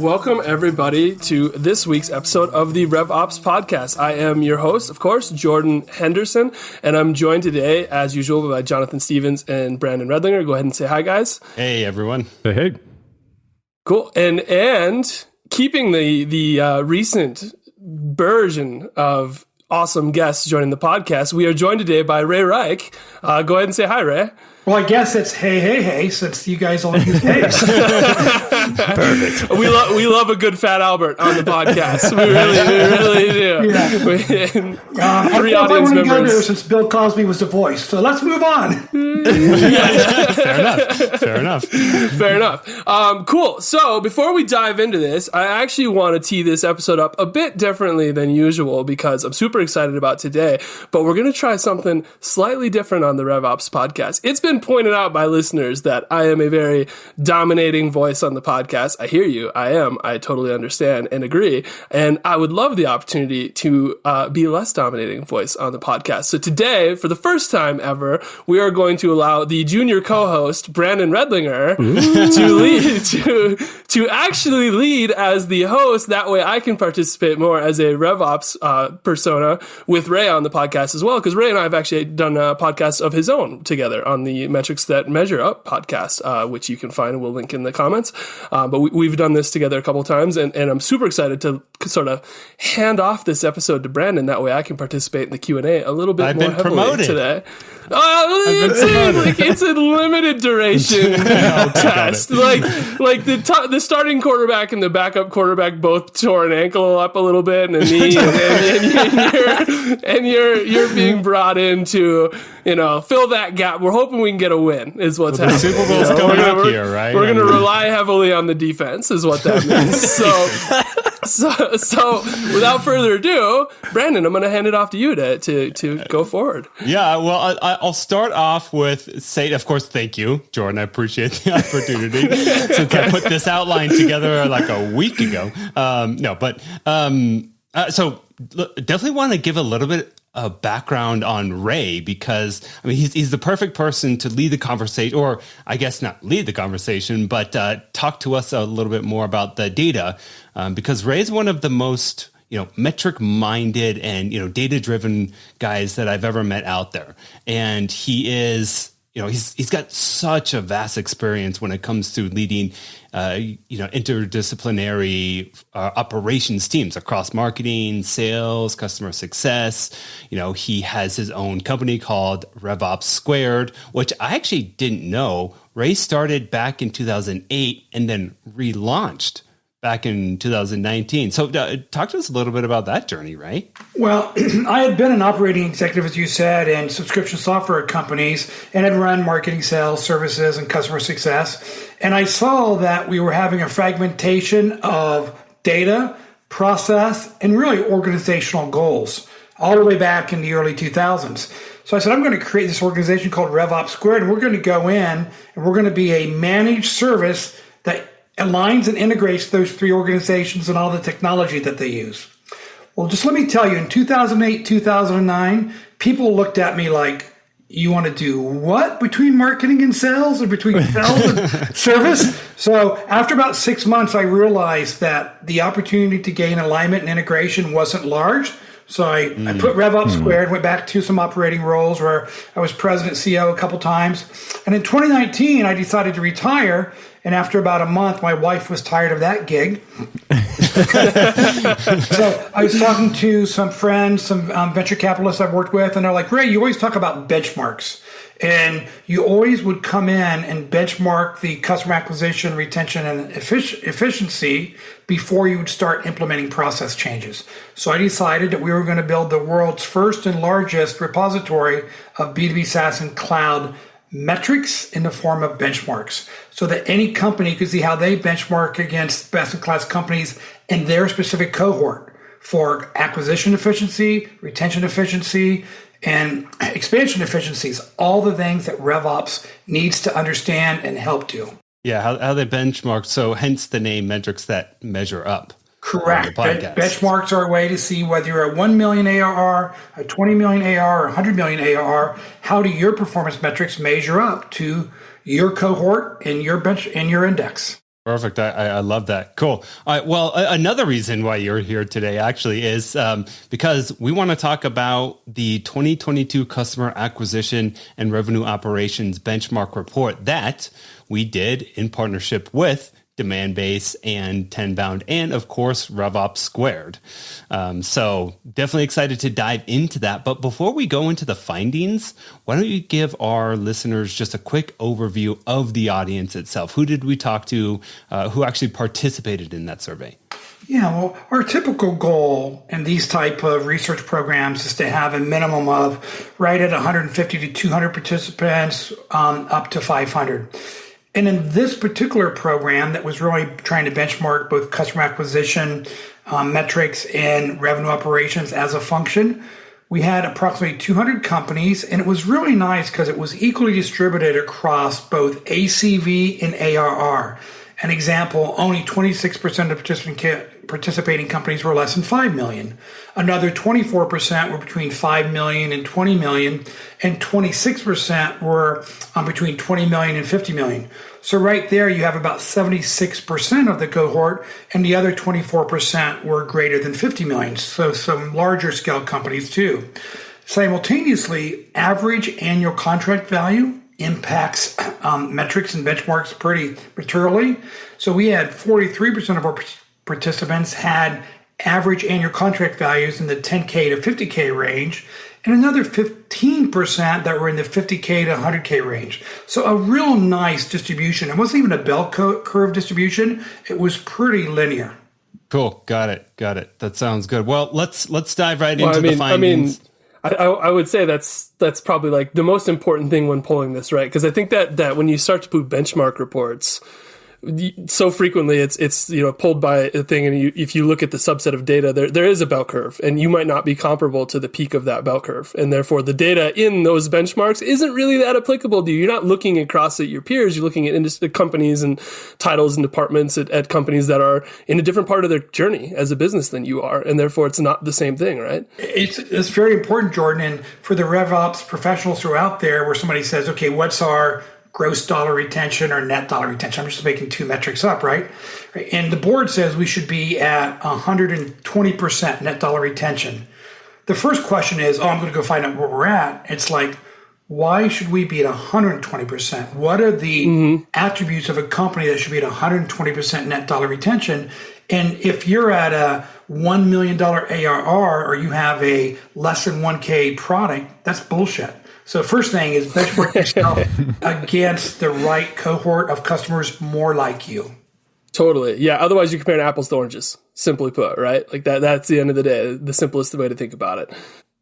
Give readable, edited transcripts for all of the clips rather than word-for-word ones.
Welcome, everybody, to this week's episode of the RevOps Podcast. I am your host, of course, Jordan Henderson, and I'm joined today, as usual, by Jonathan Stevens and Brandon Redlinger. Go ahead and say hi, guys. Hey, everyone. Hey. Cool. And keeping the recent version of awesome guests joining the podcast, we are joined today by Ray Rike. Go ahead and say hi, Ray. Well, I guess it's hey, since you guys all use names. Perfect. We love a good Fat Albert on the podcast. We really do. Yeah. Three audience members. Go there since Bill Cosby was the voice. So let's move on. Fair enough. Cool. So before we dive into this, I actually want to tee this episode up a bit differently than usual because I'm super excited about today. But we're going to try something slightly different on the RevOps podcast. It's been pointed out by listeners that I am a very dominating voice on the podcast. I hear you. I am. I totally understand and agree. And I would love the opportunity to be a less dominating voice on the podcast. So today, for the first time ever, we are going to allow the junior co-host, Brandon Redlinger, to actually lead as the host. That way I can participate more as a RevOps persona with Ray on the podcast as well, because Ray and I have actually done a podcast of his own together on the Metrics That Measure Up podcast, which you can find and we'll link in the comments. But we've done this together a couple of times, and I'm super excited to sort of hand off this episode to Brandon. That way I can participate in the Q&A a little bit more heavily today. It's a limited duration test. Like the starting quarterback and the backup quarterback both tore an ankle up a little bit and a knee, and you're being brought in to fill that gap. We're hoping we can get a win. Is what's happening. The Super Bowl's coming up here, right? We're going to rely heavily on the defense. Is what that means. So without further ado, Brandon, I'm going to hand it off to you to go forward. Yeah, well, I'll start off with say, of course, thank you, Jordan. I appreciate the opportunity since I put this outline together like a week ago. So definitely want to give a little bit of background on Ray because he's the perfect person to lead the conversation, or I guess not lead the conversation, but talk to us a little bit more about the data because Ray's one of the most metric-minded and data-driven guys that I've ever met out there, and he is. He's got such a vast experience when it comes to leading, interdisciplinary operations teams across marketing, sales, customer success. He has his own company called RevOps², which I actually didn't know. Ray started back in 2008 and then relaunched back in 2019. So talk to us a little bit about that journey, right? Well, I had been an operating executive, as you said, in subscription software companies and had run marketing, sales, services, and customer success. And I saw that we were having a fragmentation of data, process, and really organizational goals all the way back in the early 2000s. So I said, I'm going to create this organization called RevOps², and we're going to go in and we're going to be a managed service that aligns and integrates those three organizations and all the technology that they use. Well, just let me tell you, in 2008, 2009, people looked at me like, you want to do what between marketing and sales or between sales and service? So after about 6 months, I realized that the opportunity to gain alignment and integration wasn't large. So I put RevOps² and went back to some operating roles where I was president, CEO a couple times. And in 2019, I decided to retire. And after about a month, my wife was tired of that gig. So I was talking to some friends, some venture capitalists I've worked with, and they're like, Ray, you always talk about benchmarks. And you always would come in and benchmark the customer acquisition, retention, and efficiency before you would start implementing process changes. So I decided that we were going to build the world's first and largest repository of B2B SaaS and cloud metrics in the form of benchmarks so that any company could see how they benchmark against best-in-class companies in their specific cohort for acquisition efficiency, retention efficiency, and expansion efficiencies, all the things that RevOps needs to understand and help do. Yeah, how they benchmark, so hence the name Metrics That Measure Up. Correct. Benchmarks are a way to see whether you're at 1 million ARR, a 20 million ARR, or 100 million ARR. How do your performance metrics measure up to your cohort and your bench and your index? Perfect. I love that. Cool. All right. Well, another reason why you're here today actually is because we want to talk about the 2022 customer acquisition and revenue operations benchmark report that we did in partnership with Demandbase and TenBound and, of course, RevOps². So definitely excited to dive into that. But before we go into the findings, why don't you give our listeners just a quick overview of the audience itself? Who did we talk to? Who actually participated in that survey? Yeah, well, our typical goal in these type of research programs is to have a minimum of right at 150 to 200 participants, up to 500. And in this particular program that was really trying to benchmark both customer acquisition metrics and revenue operations as a function, we had approximately 200 companies, and it was really nice because it was equally distributed across both ACV and ARR. An example, only 26% of participating companies were less than 5 million. Another 24% were between 5 million and 20 million, and 26% were between 20 million and 50 million. So right there, you have about 76% of the cohort, and the other 24% were greater than 50 million. So some larger scale companies too. Simultaneously, average annual contract value impacts metrics and benchmarks pretty materially. So we had 43% of our participants had average annual contract values in the 10K to 50K range, and another 15% that were in the 50K to 100K range. So a real nice distribution. It wasn't even a bell curve distribution. It was pretty linear. Cool. Got it. That sounds good. Well, let's dive right into the findings. I would say that's probably like the most important thing when pulling this, right? Because I think that when you start to put benchmark reports, so frequently it's pulled by a thing, and if you look at the subset of data, there is a bell curve, and you might not be comparable to the peak of that bell curve, and therefore the data in those benchmarks isn't really that applicable to you. You're not looking across at your peers. You're looking at companies and titles and departments at companies that are in a different part of their journey as a business than you are, and therefore it's not the same thing, right? It's very important, Jordan, and for the RevOps professionals who are out there, where somebody says, okay, what's our gross dollar retention or net dollar retention? I'm just making two metrics up, right? And the board says we should be at 120% net dollar retention. The first question is, I'm going to go find out where we're at. It's like, why should we be at 120%? What are the attributes of a company that should be at 120% net dollar retention? And if you're at a $1 million ARR or you have a less than 1K product, that's bullshit. So first thing is benchmark yourself against the right cohort of customers more like you. Totally. Yeah. Otherwise, you're comparing apples to oranges, simply put, right? Like that's the end of the day, the simplest way to think about it.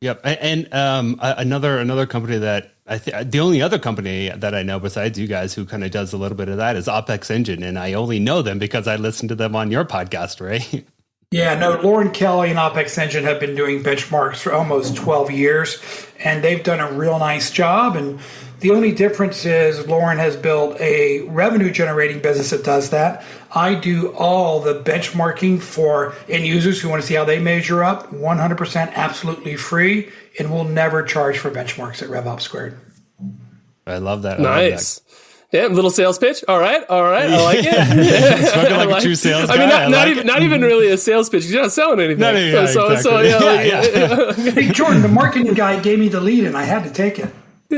Yep. And another company that the only other company that I know besides you guys who kind of does a little bit of that is OpEx Engine. And I only know them because I listened to them on your podcast, Ray. Yeah, no, Lauren Kelly and OpEx Engine have been doing benchmarks for almost 12 years, and they've done a real nice job. And the only difference is Lauren has built a revenue-generating business that does that. I do all the benchmarking for end users who want to see how they measure up, 100% absolutely free, and we'll never charge for benchmarks at RevOps². I love that. Nice. Yeah, little sales pitch. All right. I like it. Spoken like a true sales guy. I mean, not even really a sales pitch. You're not selling anything. Hey, Jordan, the marketing guy gave me the lead, and I had to take it. I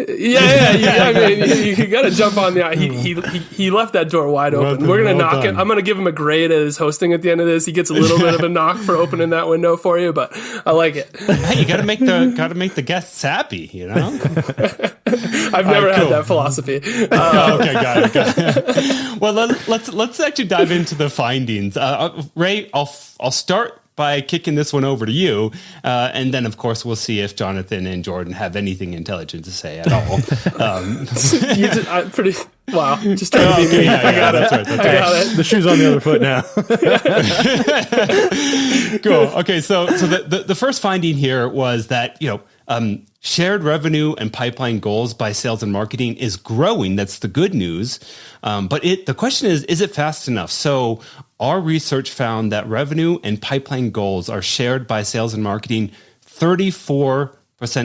mean, you got to jump on the. He left that door wide open. We're gonna knock it. I'm gonna give him a grade at his hosting at the end of this. He gets a little bit of a knock for opening that window for you, but I like it. Hey, you gotta make the guests happy, you know. I've never had that philosophy. Okay, got it. Well, let's actually dive into the findings. Ray, I'll start by kicking this one over to you, and then of course we'll see if Jonathan and Jordan have anything intelligent to say at all. Wow, just trying to be me. I got it. That's right. The shoe's on the other foot now. Cool. Okay, so the first finding here was that shared revenue and pipeline goals by sales and marketing is growing. That's the good news. But the question is it fast enough? So our research found that revenue and pipeline goals are shared by sales and marketing 34%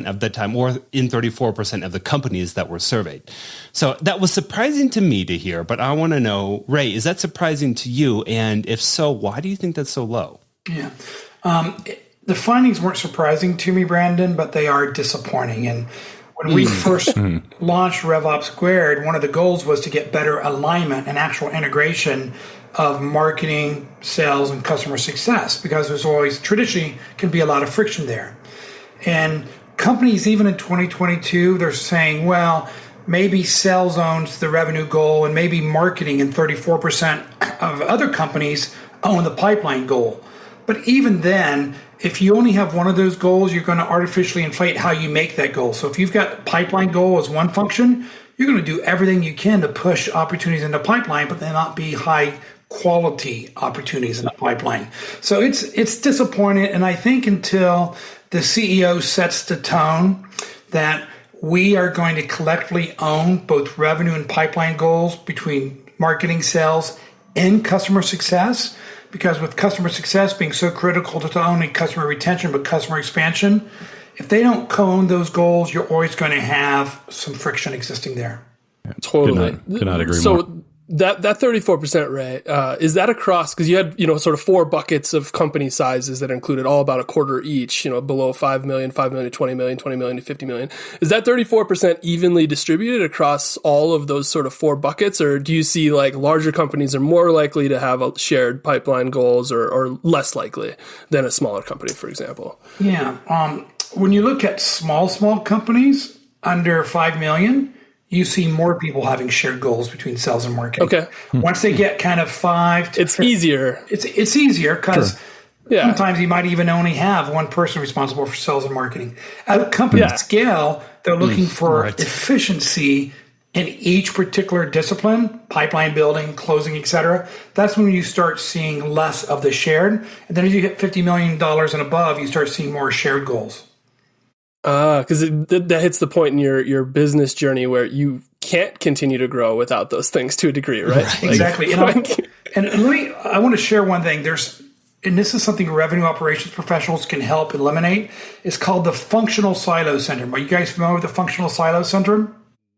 of the time, or in 34% of the companies that were surveyed. So that was surprising to me to hear, but I want to know, Ray, is that surprising to you? And if so, why do you think that's so low? Yeah. The findings weren't surprising to me, Brandon, but they are disappointing. And when we first launched RevOps², one of the goals was to get better alignment and actual integration of marketing, sales, and customer success, because there's always traditionally can be a lot of friction there. And companies, even in 2022, they're saying, well, maybe sales owns the revenue goal and maybe marketing, and 34% of other companies own the pipeline goal. But even then, if you only have one of those goals, you're going to artificially inflate how you make that goal. So if you've got pipeline goal as one function, you're going to do everything you can to push opportunities into pipeline, but they not be high quality opportunities in the pipeline. So it's disappointing. And I think until the CEO sets the tone that we are going to collectively own both revenue and pipeline goals between marketing, sales, and customer success, because with customer success being so critical to not only customer retention, but customer expansion, if they don't co-own those goals, you're always going to have some friction existing there. Yeah, Totally. Could not agree more. So that 34%, Ray, is that across, because you had, sort of 4 buckets of company sizes that included all about a quarter each, below 5 million, 5 million to 20 million, 20 million to 50 million. Is that 34% evenly distributed across all of those sort of 4 buckets? Or do you see like larger companies are more likely to have a shared pipeline goals or less likely than a smaller company, for example? Yeah. When you look at small companies under 5 million, you see more people having shared goals between sales and marketing. Okay. Once they get kind of 5 to it's easier. It's easier because Yeah. sometimes you might even only have one person responsible for sales and marketing. At company scale, they're looking for efficiency in each particular discipline, pipeline building, closing, et cetera. That's when you start seeing less of the shared. And then as you hit $50 million and above, you start seeing more shared goals. Because that hits the point in your business journey where you can't continue to grow without those things to a degree, right? Exactly. I want to share one thing. And this is something revenue operations professionals can help eliminate. It's called the functional silo syndrome. Are you guys familiar with the functional silo syndrome?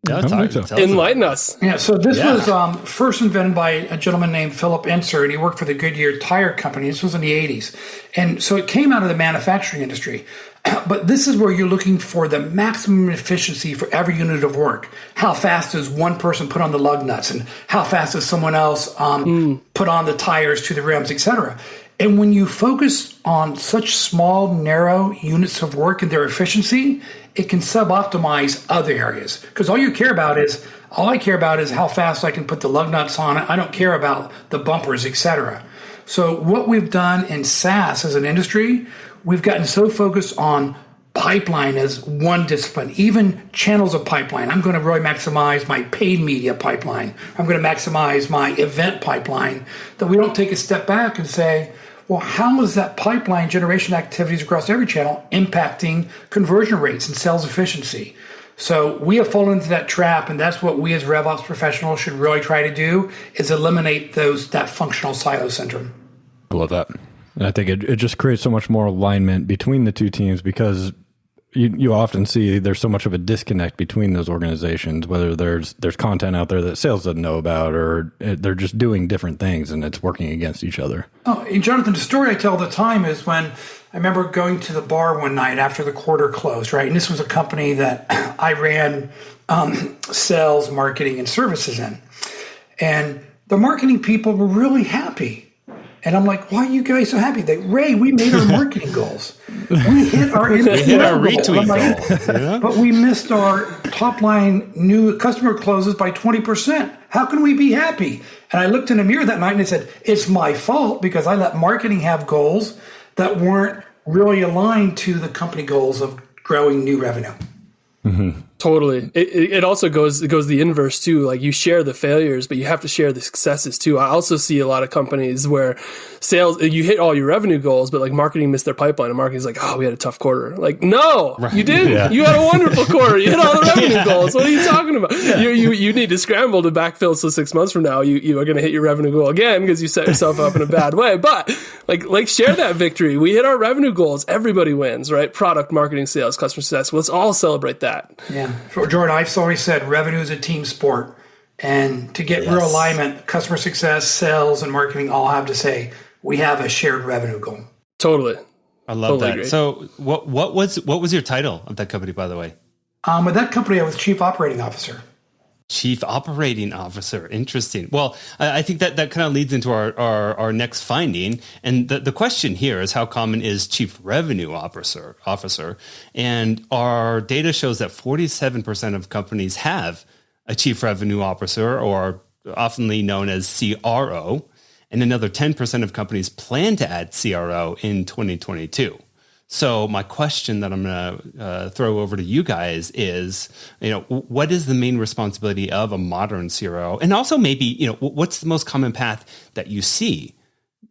No, Enlighten us. Yeah, so this was first invented by a gentleman named Philip Enser, and he worked for the Goodyear Tire Company. This was in the 80s. And so it came out of the manufacturing industry. But this is where you're looking for the maximum efficiency for every unit of work. How fast does one person put on the lug nuts, and how fast does someone else put on the tires to the rims, et cetera. And when you focus on such small, narrow units of work and their efficiency, it can sub-optimize other areas. Because all I care about is how fast I can put the lug nuts on it. I don't care about the bumpers, et cetera. So what we've done in SaaS as an industry, we've gotten so focused on pipeline as one discipline, even channels of pipeline. I'm going to really maximize my paid media pipeline. I'm going to maximize my event pipeline, that we don't take a step back and say, well, how is that pipeline generation activities across every channel impacting conversion rates and sales efficiency? So we have fallen into that trap, and that's what we as RevOps professionals should really try to do, is eliminate that functional silo syndrome. I love that. And I think it just creates so much more alignment between the two teams, because you often see there's so much of a disconnect between those organizations, whether there's content out there that sales doesn't know about, or they're just doing different things and it's working against each other. Oh, and Jonathan, the story I tell all the time is when I remember going to the bar one night after the quarter closed, right? And this was a company that I ran sales, marketing, and services in. And the marketing people were really happy. And I'm like, why are you guys so happy? Ray, we made our marketing goals. We hit our retweet goal. But we missed our top line new customer closes by 20%. How can we be happy? And I looked in the mirror that night and I said, it's my fault because I let marketing have goals that weren't really aligned to the company goals of growing new revenue. Mm-hmm. Totally. It also goes the inverse too. Like you share the failures, but you have to share the successes too. I also see a lot of companies where sales, you hit all your revenue goals, but like marketing missed their pipeline and marketing's like, oh, we had a tough quarter. Like, no, you didn't. Yeah. You had a wonderful quarter. You hit all the revenue goals. What are you talking about? Yeah. You need to scramble to backfill so 6 months from now you are going to hit your revenue goal again because you set yourself up in a bad way. But like share that victory. We hit our revenue goals. Everybody wins, right? Product, marketing, sales, customer success. Let's all celebrate that. Yeah. For Jordan, I've always said revenue is a team sport. And to get real alignment, customer success, sales, and marketing all have to say, we have a shared revenue goal. Totally. I love that. Agree. So what was your title of that company, by the way? With that company, I was Chief Operating Officer. Chief Operating Officer. Interesting. Well, I think that kind of leads into our next finding. And the question here is, how common is Chief Revenue Officer? And our data shows that 47% of companies have a Chief Revenue Officer, or oftenly known as CRO. And another 10% of companies plan to add CRO in 2022. So my question that I'm going to throw over to you guys is, what is the main responsibility of a modern CRO? And also maybe, what's the most common path that you see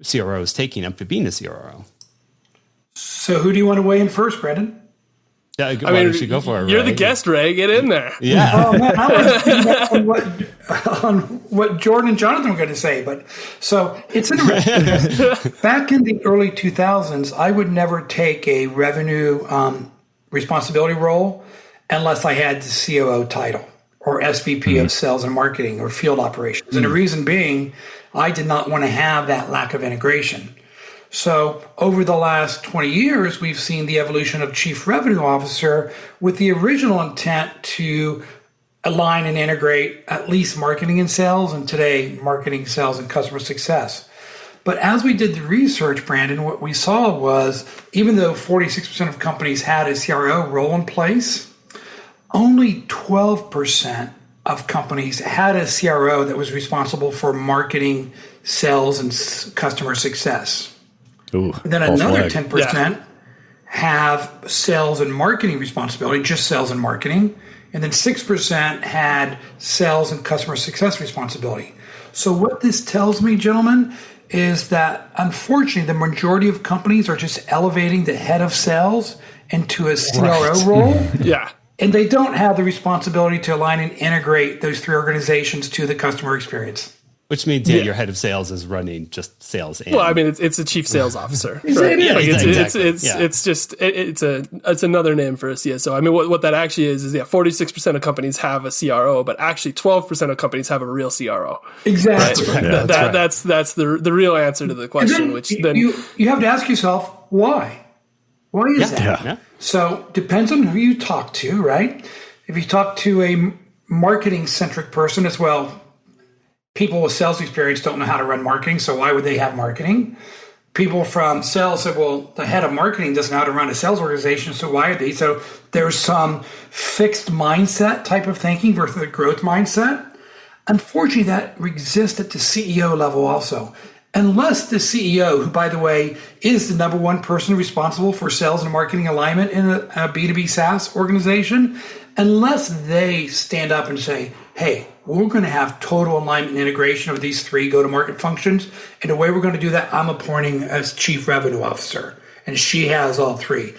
CROs taking up to being a CRO? So who do you want to weigh in first, Brandon? Why don't you go for it, You're Ray? the guest, Ray. Get in there. Yeah. Oh, man, I was on what Jordan and Jonathan were going to say. But so it's interesting. Back in the early 2000s, I would never take a revenue responsibility role unless I had the COO title or SVP of sales and marketing or field operations. And the reason being, I did not want to have that lack of integration. So over the last 20 years, we've seen the evolution of Chief Revenue Officer with the original intent to align and integrate at least marketing and sales, and today marketing, sales, and customer success. But as we did the research, Brandon, what we saw was even though 46% of companies had a CRO role in place, only 12% of companies had a CRO that was responsible for marketing, sales, and customer success. Ooh, then another 10% have sales and marketing responsibility, just sales and marketing. And then 6% had sales and customer success responsibility. So what this tells me, gentlemen, is that unfortunately the majority of companies are just elevating the head of sales into a CRO role. Yeah. And they don't have the responsibility to align and integrate those three organizations to the customer experience. Which means your head of sales is running just sales. Well, I mean, it's a chief sales officer. Right? It's another name for a CSO. I mean, what that actually is 46% of companies have a CRO, but actually 12% of companies have a real CRO. Exactly. Right? That's the real answer to the question. Then you have to ask yourself why. Why is that? Yeah. So depends on who you talk to, right? If you talk to a marketing centric person as well. People with sales experience don't know how to run marketing, so why would they have marketing? People from sales said, well, the head of marketing doesn't know how to run a sales organization, so why are they? So there's some fixed mindset type of thinking versus a growth mindset. Unfortunately, that exists at the CEO level also. Unless the CEO, who, by the way, is the number one person responsible for sales and marketing alignment in a B2B SaaS organization, unless they stand up and say, hey, we're going to have total alignment and integration of these three go-to-market functions. And the way we're going to do that, I'm appointing as Chief Revenue Officer. And she has all three.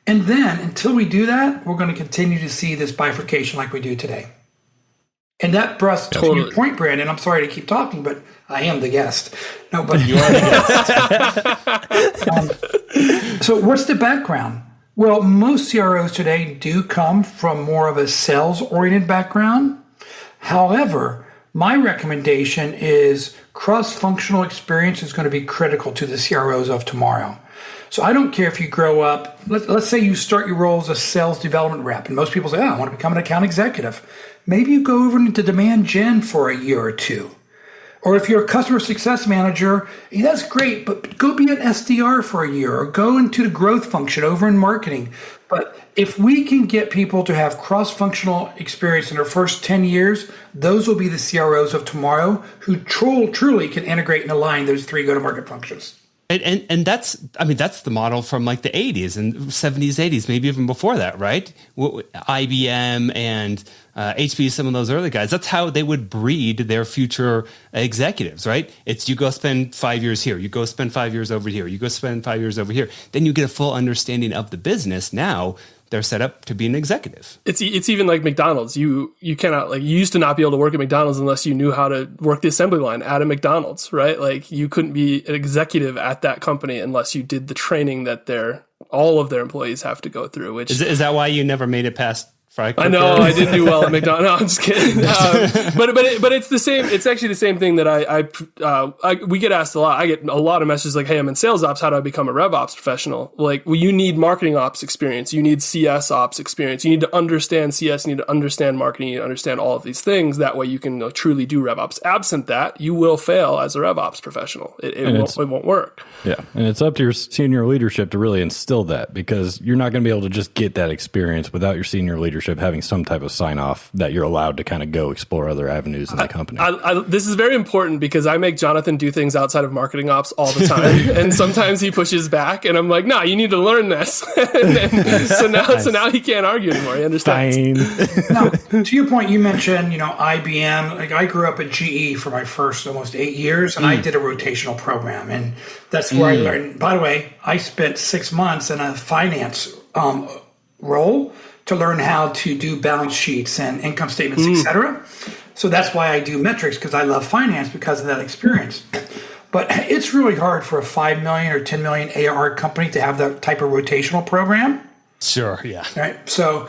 And then until we do that, we're going to continue to see this bifurcation like we do today. And that brings to your point, Brandon. I'm sorry to keep talking, but I am the guest. No, but you are the guest. So what's the background? Well, most CROs today do come from more of a sales-oriented background. However, my recommendation is cross-functional experience is going to be critical to the CROs of tomorrow. So I don't care if you grow up, let's say you start your role as a sales development rep, and most people say, I want to become an account executive. Maybe you go over into demand gen for a year or two. Or if you're a customer success manager, that's great, but go be an SDR for a year or go into the growth function over in marketing. But if we can get people to have cross-functional experience in their first 10 years, those will be the CROs of tomorrow who truly can integrate and align those three go-to-market functions. And that's the model from like the 80s and 70s, 80s, maybe even before that, right? IBM and HP, some of those early guys, that's how they would breed their future executives, right? It's you go spend 5 years here, you go spend 5 years over here, you go spend 5 years over here. Then you get a full understanding of the business. Now they're set up to be an executive. It's even like McDonald's. You cannot, like, you used to not be able to work at McDonald's unless you knew how to work the assembly line at a McDonald's, right? Like, you couldn't be an executive at that company unless you did the training that all of their employees have to go through. Which is that why you never made it past fry cooker? I know I didn't do well at McDonald's. No, I'm just kidding. But it's the same. It's actually the same thing that we get asked a lot. I get a lot of messages like, "Hey, I'm in sales ops. How do I become a RevOps professional?" Like, well, you need marketing ops experience. You need CS ops experience. You need to understand CS. You need to understand marketing. You need to understand all of these things. That way, you can truly do RevOps. Absent that, you will fail as a RevOps professional. It won't work. Yeah, and it's up to your senior leadership to really instill that, because you're not going to be able to just get that experience without your senior leadership having some type of sign off that you're allowed to kind of go explore other avenues in the company. This is very important because I make Jonathan do things outside of marketing ops all the time. And sometimes he pushes back and I'm like, no, you need to learn this. So now he can't argue anymore. He understands. Now, to your point, you mentioned, IBM. Like, I grew up at GE for my first almost 8 years, and I did a rotational program. And that's where I learned. By the way, I spent 6 months in a finance role to learn how to do balance sheets and income statements, et cetera. So that's why I do metrics, because I love finance because of that experience. But it's really hard for a 5 million or 10 million ARR company to have that type of rotational program. Sure, yeah. Right. So,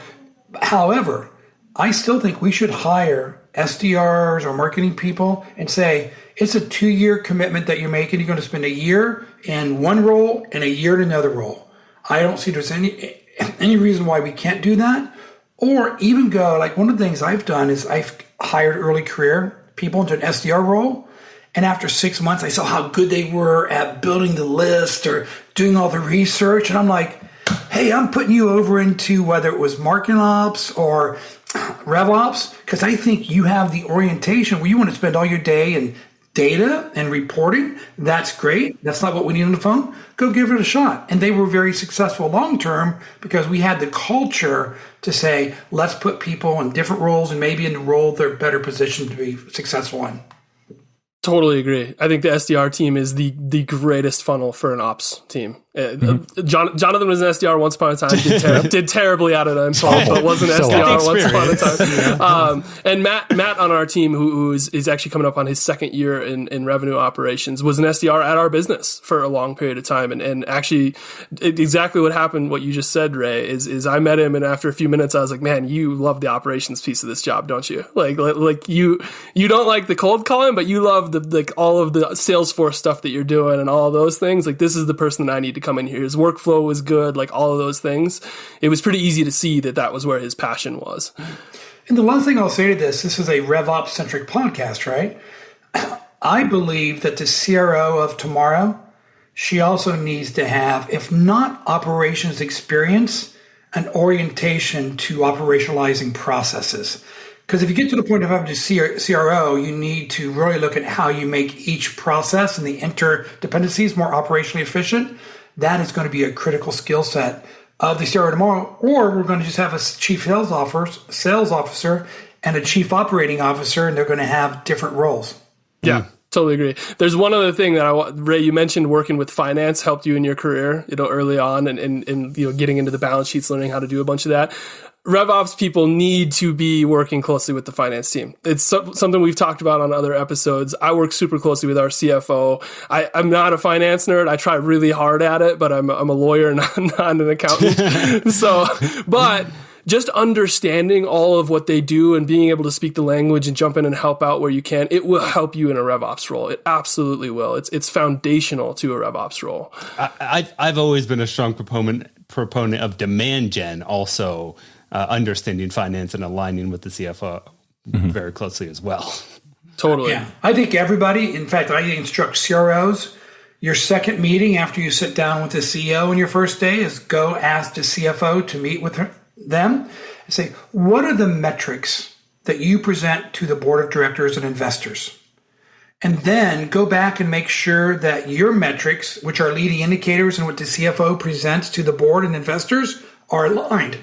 however, I still think we should hire SDRs or marketing people and say, it's a 2-year commitment that you're making. You're going to spend a year in one role and a year in another role. I don't see there's any reason why we can't do that. Or even go, like, one of the things I've done is I've hired early career people into an SDR role. And after 6 months, I saw how good they were at building the list or doing all the research. And I'm like, hey, I'm putting you over into whether it was marketing ops or RevOps, because I think you have the orientation where you want to spend all your day in data and reporting. That's great. That's not what we need on the phone. Go give it a shot. And they were very successful long term because we had the culture to say, let's put people in different roles and maybe in the role they're better positioned to be successful in. Totally agree. I think the SDR team is the greatest funnel for an ops team. Jonathan was an SDR once upon a time, did terribly out of that himself, but was an SDR once upon a time. And Matt on our team, who is actually coming up on his second year in revenue operations, was an SDR at our business for a long period of time. And actually, exactly what happened, what you just said, Ray, is I met him, and after a few minutes, I was like, man, you love the operations piece of this job, don't you? Like you don't like the cold calling, but you love all of the Salesforce stuff that you're doing and all of those things. Like, this is the person that I need to come in here. His workflow was good, like all of those things. It was pretty easy to see that was where his passion was. And the last thing I'll say to this is a RevOps centric podcast, right? I believe that the CRO of tomorrow, she also needs to have, if not operations experience, an orientation to operationalizing processes. Because if you get to the point of having a CRO, you need to really look at how you make each process and the interdependencies more operationally efficient. That is going to be a critical skill set of the CRO tomorrow. Or we're going to just have a chief sales officer and a chief operating officer, and they're going to have different roles. Yeah. Totally agree. There's one other thing that Ray, you mentioned working with finance helped you in your career, early on and getting into the balance sheets, learning how to do a bunch of that. RevOps people need to be working closely with the finance team. It's something we've talked about on other episodes. I work super closely with our CFO. I'm not a finance nerd. I try really hard at it, but I'm a lawyer, not an accountant. But just understanding all of what they do and being able to speak the language and jump in and help out where you can, it will help you in a RevOps role. It absolutely will. It's foundational to a RevOps role. I've always been a strong proponent of demand gen, also understanding finance and aligning with the CFO very closely as well. Totally. Yeah, I think everybody, in fact, I instruct CROs, your second meeting after you sit down with the CEO on your first day is go ask the CFO to meet with them and say, what are the metrics that you present to the board of directors and investors? And then go back and make sure that your metrics, which are leading indicators and what the CFO presents to the board and investors, are aligned.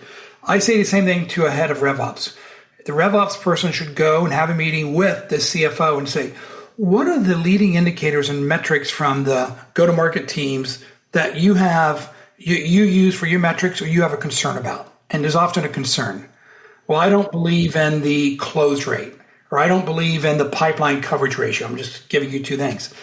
I say the same thing to a head of RevOps. The RevOps person should go and have a meeting with the CFO and say, what are the leading indicators and metrics from the go-to-market teams that you use for your metrics or you have a concern about? And there's often a concern. Well, I don't believe in the close rate, or I don't believe in the pipeline coverage ratio. I'm just giving you two things.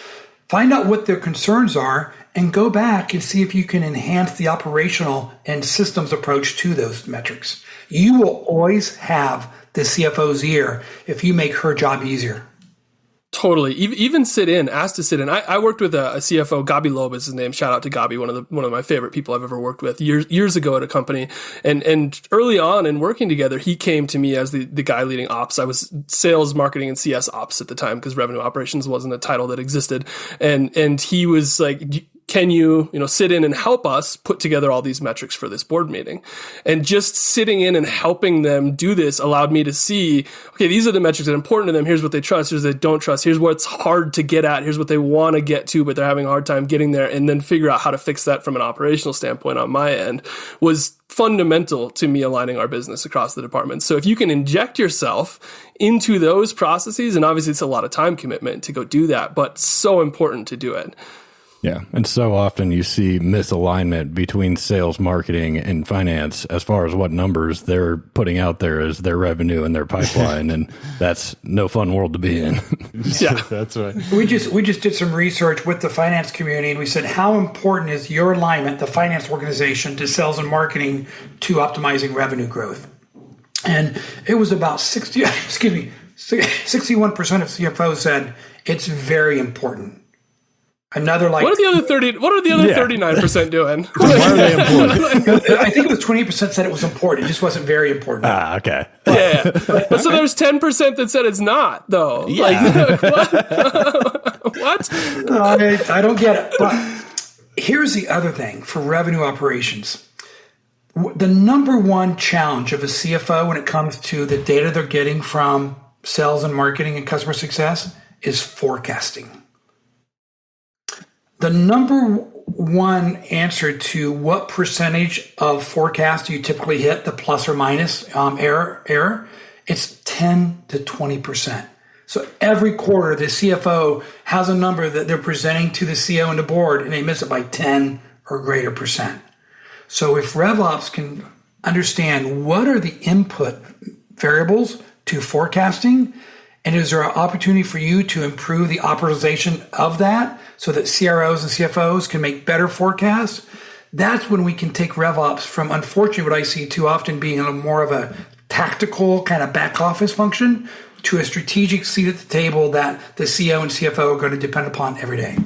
Find out what their concerns are and go back and see if you can enhance the operational and systems approach to those metrics. You will always have the CFO's ear if you make her job easier. Totally. Even asked to sit in. I worked with a CFO, Gabi Loeb is his name. Shout out to Gabi, one of my favorite people I've ever worked with years ago at a company. And early on in working together, he came to me as the guy leading ops. I was sales, marketing, and CS ops at the time because revenue operations wasn't a title that existed. And he was like, can you sit in and help us put together all these metrics for this board meeting? And just sitting in and helping them do this allowed me to see, okay, these are the metrics that are important to them. Here's what they trust. Here's what they don't trust. Here's what's hard to get at. Here's what they want to get to, but they're having a hard time getting there. And then figure out how to fix that from an operational standpoint on my end was fundamental to me aligning our business across the department. So if you can inject yourself into those processes, and obviously it's a lot of time commitment to go do that, but so important to do it. Yeah. And so often you see misalignment between sales, marketing, and finance as far as what numbers they're putting out there as their revenue and their pipeline. And that's no fun world to be in. Yeah, that's right. We just did some research with the finance community, and we said, how important is your alignment, the finance organization, to sales and marketing to optimizing revenue growth? And it was about 61% of CFOs said it's very important. Another what are the other 39% doing? Why are they important? I think it was 28% said it was important. It just wasn't very important. Okay. Yeah. But so there's 10% that said it's not, though. Yeah. What? I don't get it. But here's the other thing for revenue operations. The number one challenge of a CFO when it comes to the data they're getting from sales and marketing and customer success is forecasting. The number one answer to what percentage of forecast do you typically hit, the plus or minus error, it's 10 to 20%. So every quarter, the CFO has a number that they're presenting to the CEO and the board, and they miss it by 10 or greater percent. So if RevOps can understand what are the input variables to forecasting, and is there an opportunity for you to improve the optimization of that so that CROs and CFOs can make better forecasts? That's when we can take RevOps from, unfortunately, what I see too often being more of a tactical kind of back office function to a strategic seat at the table that the CEO and CFO are going to depend upon every day.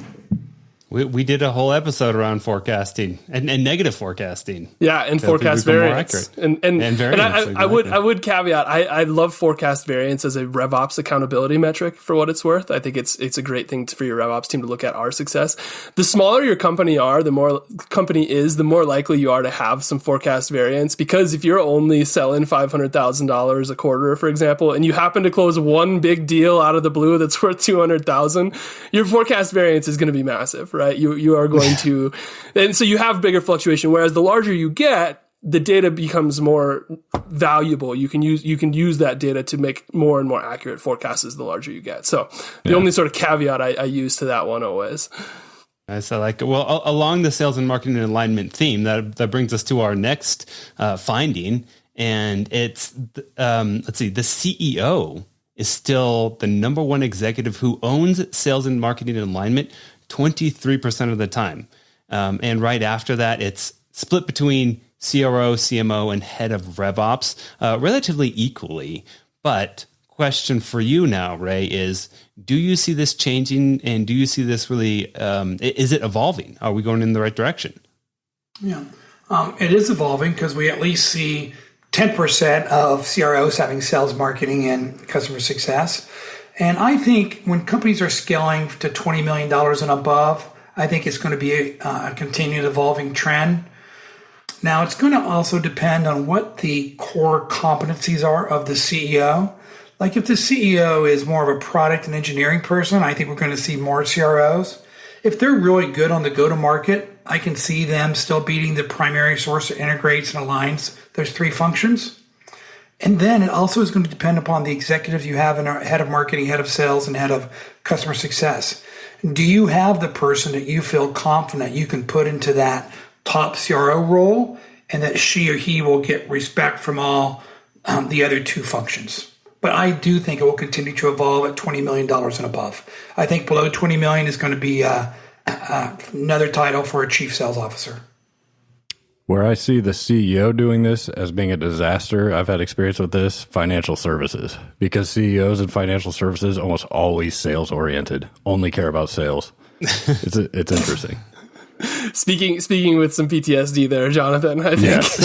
We did a whole episode around forecasting and negative forecasting. Yeah, and forecast variance. And variance. And I would caveat, I love forecast variance as a RevOps accountability metric for what it's worth. I think it's a great thing for your RevOps team to look at our success. The smaller your company the more likely you are to have some forecast variance, because if you're only selling $500,000 a quarter, for example, and you happen to close one big deal out of the blue that's worth $200,000, your forecast variance is going to be massive. Right, you are going to, and so you have bigger fluctuation. Whereas the larger you get, the data becomes more valuable. You can use that data to make more and more accurate forecasts the larger you get. So the only sort of caveat I use to that one always. Nice, I like it. Well, along the sales and marketing and alignment theme, that brings us to our next finding, and it's let's see, the CEO is still the number one executive who owns sales and marketing and alignment 23% of the time. And right after that, it's split between CRO, CMO, and head of RevOps relatively equally. But question for you now, Ray, is do you see this changing, and do you see this really, is it evolving? Are we going in the right direction? Yeah, it is evolving because we at least see 10% of CROs having sales, marketing, and customer success. And I think when companies are scaling to $20 million and above, I think it's going to be a continued evolving trend. Now, it's going to also depend on what the core competencies are of the CEO. Like if the CEO is more of a product and engineering person, I think we're going to see more CROs. If they're really good on the go-to-market, I can see them still beating the primary source that integrates and aligns those three functions. And then it also is going to depend upon the executives you have in our head of marketing, head of sales, and head of customer success. Do you have the person that you feel confident you can put into that top CRO role and that she or he will get respect from all the other two functions? But I do think it will continue to evolve at $20 million and above. I think below $20 million is going to be another title for a chief sales officer. Where I see the CEO doing this as being a disaster, I've had experience with this, financial services. Because CEOs in financial services almost always sales oriented, only care about sales. It's interesting. Speaking with some PTSD there, Jonathan, I think. Yes.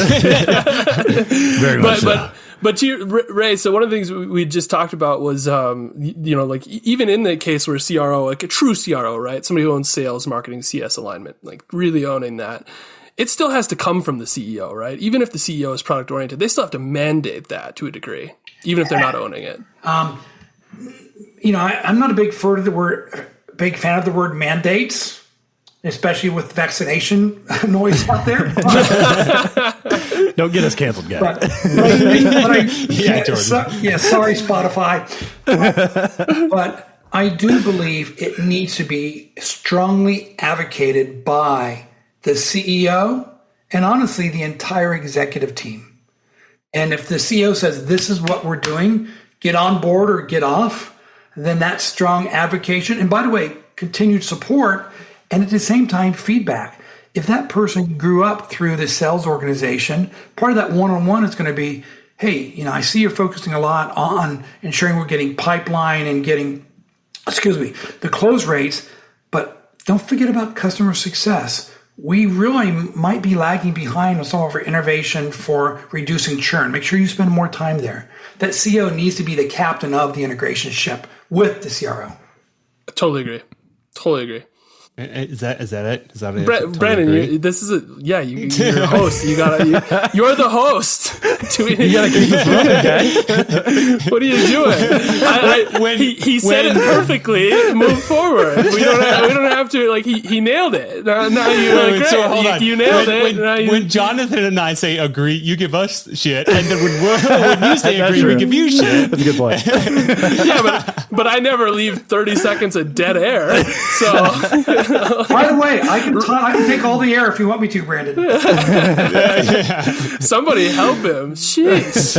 Very much so. But to you, Ray, so one of the things we just talked about was, like even in the case where CRO, like a true CRO, right? Somebody who owns sales, marketing, CS alignment, like really owning that, it still has to come from the CEO, right? Even if the CEO is product oriented, they still have to mandate that to a degree, even if they're not owning it. I'm not a big fan of the word mandates, especially with vaccination noise out there. Don't get us canceled, guys. Sorry, Spotify. But I do believe it needs to be strongly advocated by the CEO and honestly the entire executive team. And if the CEO says this is what we're doing, get on board or get off, then that's strong advocacy. And by the way, continued support and at the same time feedback. If that person grew up through the sales organization, part of that one-on-one is going to be, hey, I see you're focusing a lot on ensuring we're getting pipeline and getting, the close rates, but don't forget about customer success. We really might be lagging behind on some of our innovation for reducing churn. Make sure you spend more time there. That CEO needs to be the captain of the integration ship with the CRO. I totally agree. Is that it? Is that it? Brandon, you're the host. You're the host. You gotta keep this running, guy. What are you doing? He said it perfectly. Move forward. We don't have to. Like he nailed it. Now you're like, great. So hold on. You nailed it. When Jonathan and I say agree, you give us shit, and then when you say agree, we give you shit. That's a good point. Yeah, but I never leave 30 seconds of dead air. So. By the way, I can take all the air if you want me to, Brandon. Somebody help him. Jeez.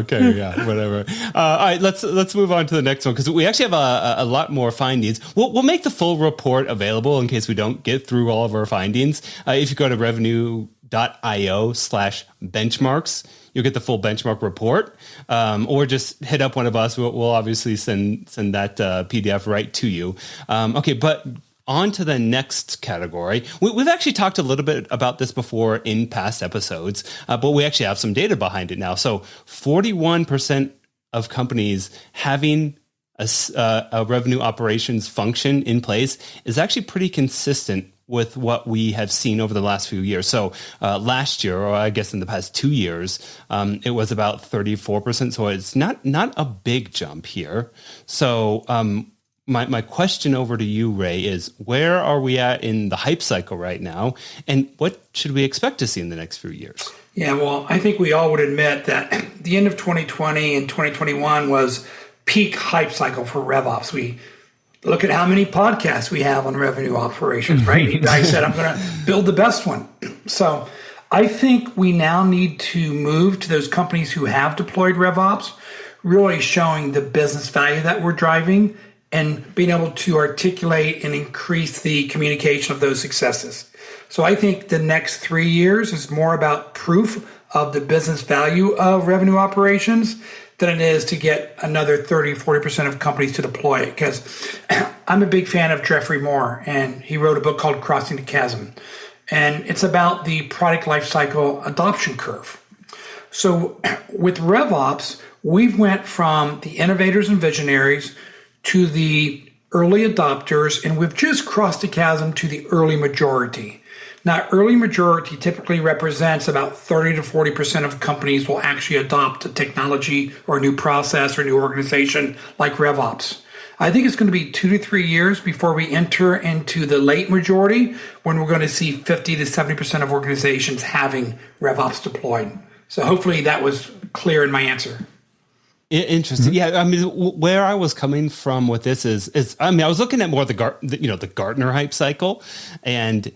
Okay, whatever. All right, let's move on to the next one because we actually have a lot more findings. We'll make the full report available in case we don't get through all of our findings. If you go to revenue.io/benchmarks, you'll get the full benchmark report, or just hit up one of us. We'll obviously send that PDF right to you. But on to the next category. We've actually talked a little bit about this before in past episodes, but we actually have some data behind it now. So 41% of companies having a revenue operations function in place is actually pretty consistent with what we have seen over the last few years. So last year, or I guess in the past 2 years, it was about 34%. So it's not a big jump here. So my question over to you, Ray, is where are we at in the hype cycle right now? And what should we expect to see in the next few years? Yeah, well, I think we all would admit that the end of 2020 and 2021 was peak hype cycle for RevOps. We look at how many podcasts we have on revenue operations, right? You guys said, I'm going to build the best one. So I think we now need to move to those companies who have deployed RevOps, really showing the business value that we're driving and being able to articulate and increase the communication of those successes. So I think the next 3 years is more about proof of the business value of revenue operations than it is to get another 30-40% of companies to deploy it. Because I'm a big fan of Jeffrey Moore, and he wrote a book called Crossing the Chasm. And it's about the product lifecycle adoption curve. So with RevOps, we've went from the innovators and visionaries to the early adopters, and we've just crossed the chasm to the early majority. Now, early majority typically represents about 30 to 40% of companies will actually adopt a technology or a new process or a new organization like RevOps. I think it's going to be 2 to 3 years before we enter into the late majority when we're going to see 50 to 70% of organizations having RevOps deployed. So hopefully that was clear in my answer. Interesting. Yeah, I mean, where I was coming from with this is I mean, I was looking at more the Gartner hype cycle, and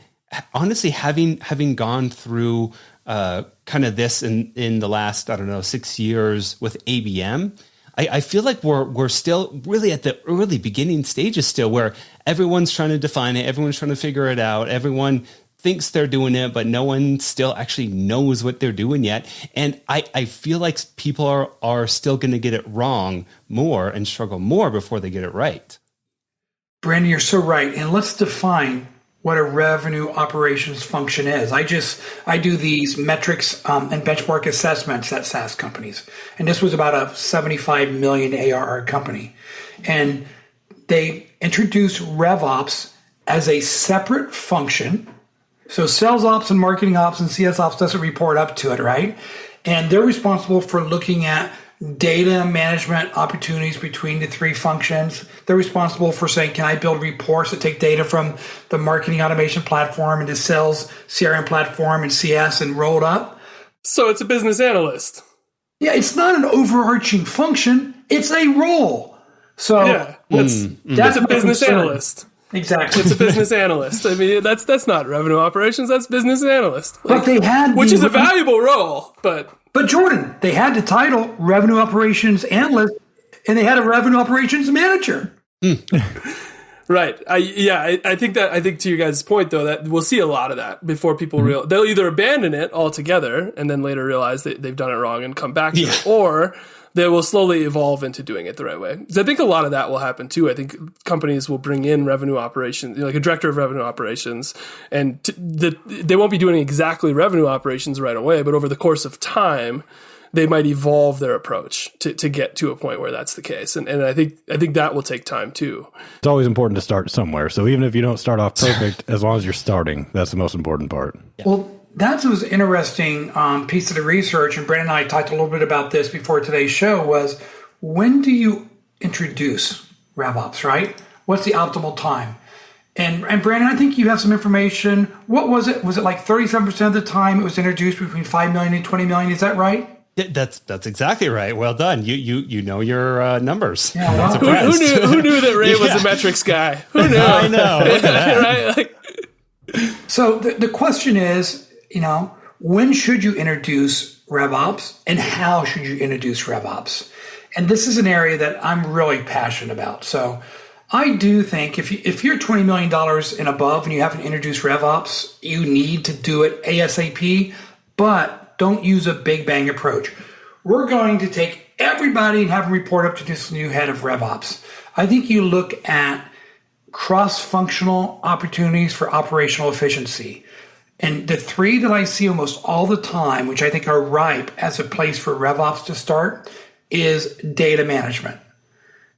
honestly, having gone through kind of this in the last 6 years with ABM, I feel like we're still really at the early beginning stages still, where everyone's trying to define it, everyone's trying to figure it out, everyone thinks they're doing it, but no one still actually knows what they're doing yet. And I feel like people are still going to get it wrong more and struggle more before they get it right. Brandon, you're so right. And let's define what a revenue operations function is. I do these metrics and benchmark assessments at SaaS companies. And this was about a 75 million ARR company. And they introduced RevOps as a separate function. So sales ops and marketing ops and CS ops doesn't report up to it, right? And they're responsible for looking at data management opportunities between the three functions. They're responsible for saying, can I build reports that take data from the marketing automation platform into sales CRM platform and CS and roll it up? So it's a business analyst. Yeah, it's not an overarching function. It's a role. So yeah, that's a business analyst. Exactly. It's a business analyst. I mean, that's not revenue operations. That's business analyst. But they had which is a valuable role, But Jordan, they had the title revenue operations analyst, and they had a revenue operations manager. Right. I think to your guys' point though, that we'll see a lot of that before people they'll either abandon it altogether and then later realize that they've done it wrong and come back to it, or they will slowly evolve into doing it the right way. So I think a lot of that will happen too. I think companies will bring in revenue operations, like a director of revenue operations, and they won't be doing exactly revenue operations right away, but over the course of time, they might evolve their approach to get to a point where that's the case. And I think that will take time too. It's always important to start somewhere. So even if you don't start off perfect, as long as you're starting, that's the most important part. Yeah. Well, that was an interesting piece of the research, and Brandon and I talked a little bit about this before today's show, was when do you introduce RevOps, right? What's the optimal time? And Brandon, I think you have some information. What was it? Was it like 37% of the time it was introduced between 5 million and 20 million? Is that right? That's exactly right. Well done. You know your numbers. Yeah, wow. Who knew that Ray was a metrics guy? Who knew? I know. Right? So the question is, when should you introduce RevOps and how should you introduce RevOps? And this is an area that I'm really passionate about. So I do think if you're $20 million and above and you haven't introduced RevOps, you need to do it ASAP, but don't use a big bang approach. We're going to take everybody and have them report up to this new head of RevOps. I think you look at cross-functional opportunities for operational efficiency. And the three that I see almost all the time, which I think are ripe as a place for RevOps to start, is data management.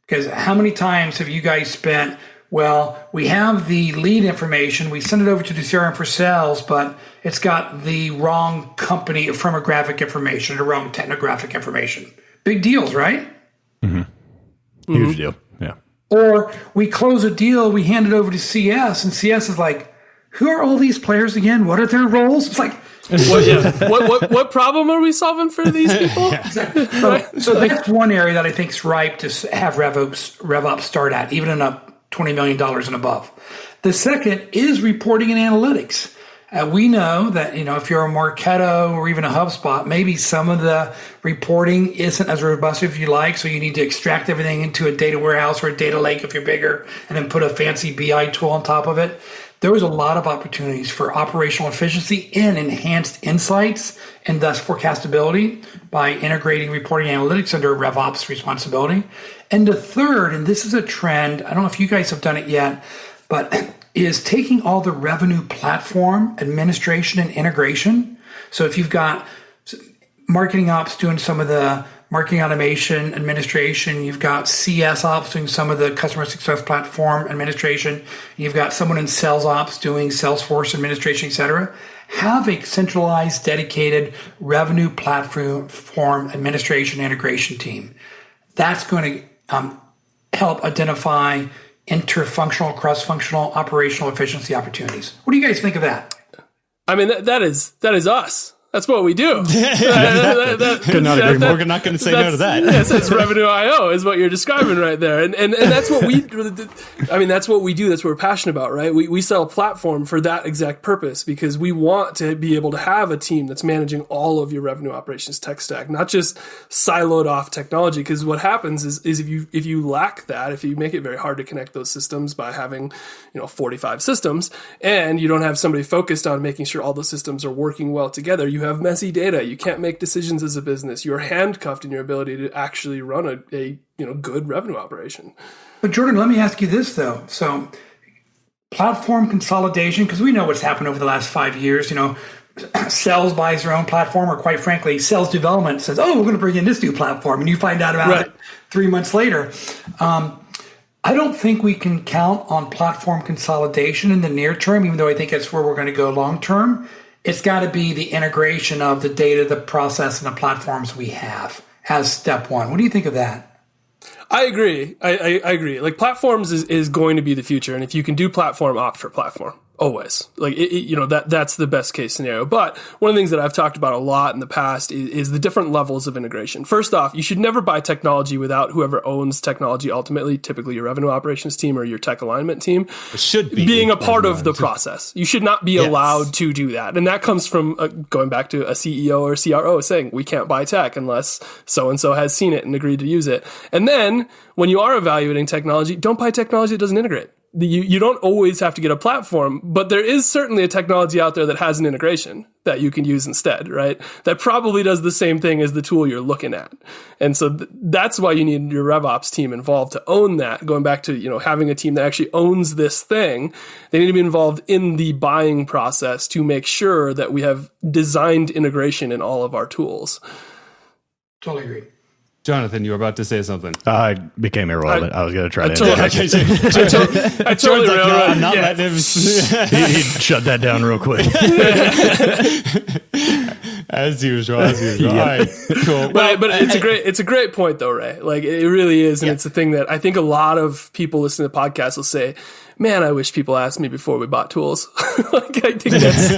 Because how many times have you guys spent, well, we have the lead information, we send it over to the CRM for sales, but it's got the wrong company firmographic information, the wrong technographic information. Big deals, right? Huge deal. Yeah. Or we close a deal, we hand it over to CS, and CS is like, who are all these players again? What are their roles? It's like, what problem are we solving for these people? So that's one area that I think is ripe to have RevOps start at, even in a $20 million and above. The second is reporting and analytics. We know that, if you're a Marketo or even a HubSpot, maybe some of the reporting isn't as robust as you like, so you need to extract everything into a data warehouse or a data lake if you're bigger, and then put a fancy BI tool on top of it. There was a lot of opportunities for operational efficiency and enhanced insights and thus forecastability by integrating reporting analytics under RevOps responsibility. And the third, and this is a trend, I don't know if you guys have done it yet, but is taking all the revenue platform administration and integration. So if you've got marketing ops doing some of the marketing automation administration. You've got CS ops doing some of the customer success platform administration. You've got someone in sales ops doing Salesforce administration, et cetera. Have a centralized, dedicated revenue platform administration integration team. That's going to help identify interfunctional, cross-functional, operational efficiency opportunities. What do you guys think of that? I mean, that is us. That's what we do. Could not agree more. We're not going to say no to that. Yes, that's Revenue IO is what you're describing right there. And that's what that's what we do. That's what we're passionate about, right? We sell a platform for that exact purpose because we want to be able to have a team that's managing all of your revenue operations tech stack, not just siloed off technology. Because what happens is if you lack that, if you make it very hard to connect those systems by having 45 systems and you don't have somebody focused on making sure all the systems are working well together, you have messy data. You can't make decisions as a business. You're handcuffed in your ability to actually run a good revenue operation. But Jordan, let me ask you this though. So platform consolidation, because we know what's happened over the last 5 years. Sales buys their own platform, or quite frankly, sales development says, "Oh, we're going to bring in this new platform," and you find out about it 3 months later. I don't think we can count on platform consolidation in the near term, even though I think that's where we're going to go long term. It's got to be the integration of the data, the process, and the platforms we have as step one. What do you think of that? I agree. I agree. Like platforms is going to be the future. And if you can do platform, opt for platform. Always. Like, that's the best case scenario. But one of the things that I've talked about a lot in the past is the different levels of integration. First off, you should never buy technology without whoever owns technology ultimately, typically your revenue operations team or your tech alignment team, it should be being a part of the process. You should not be allowed to do that. And that comes from going back to a CEO or CRO saying, we can't buy tech unless so-and-so has seen it and agreed to use it. And then when you are evaluating technology, don't buy technology that doesn't integrate. You don't always have to get a platform, but there is certainly a technology out there that has an integration that you can use instead, right? That probably does the same thing as the tool you're looking at. And so that's why you need your RevOps team involved to own that. Going back to, having a team that actually owns this thing, they need to be involved in the buying process to make sure that we have designed integration in all of our tools. Totally agree. Jonathan, you were about to say something. I became irrelevant. I was going to try to. I totally I'm not letting him. He'd shut that down real quick. As usual. Yeah. All right, cool. But it's a great point though, Ray. Like it really is, and it's a thing that I think a lot of people listening to the podcast will say, "Man, I wish people asked me before we bought tools." Like I think that's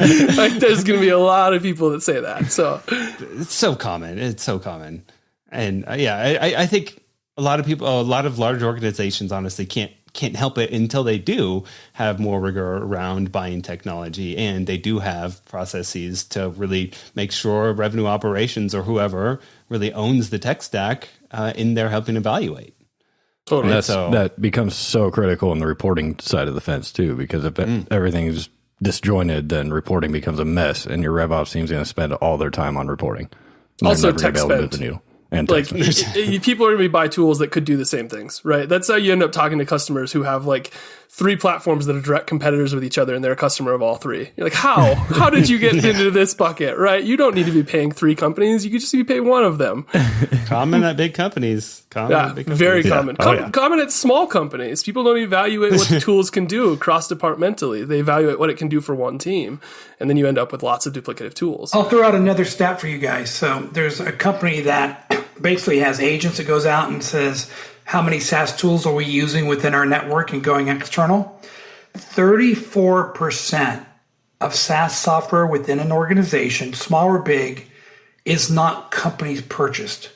there's going to be a lot of people that say that. So it's so common. And I think a lot of large organizations honestly can't help it until they do have more rigor around buying technology, and they do have processes to really make sure revenue operations or whoever really owns the tech stack in there helping evaluate. Totally. That becomes so critical in the reporting side of the fence too, because if everything is disjointed, then reporting becomes a mess, and your RevOps team's going to spend all their time on reporting. Also, tech spend. And like people are going to be buy tools that could do the same things, right? That's how you end up talking to customers who have like 3 platforms that are direct competitors with each other, and they're a customer of all 3. You're like, how did you get into this bucket, right? You don't need to be paying 3 companies. You could just be paying one of them. Common at big companies. Very common. Common at small companies. People don't evaluate what the tools can do cross-departmentally. They evaluate what it can do for one team, and then you end up with lots of duplicative tools. I'll throw out another stat for you guys. So there's a company that basically has agents that goes out and says, how many SaaS tools are we using within our network and going external? 34% of SaaS software within an organization, small or big, is not companies purchased.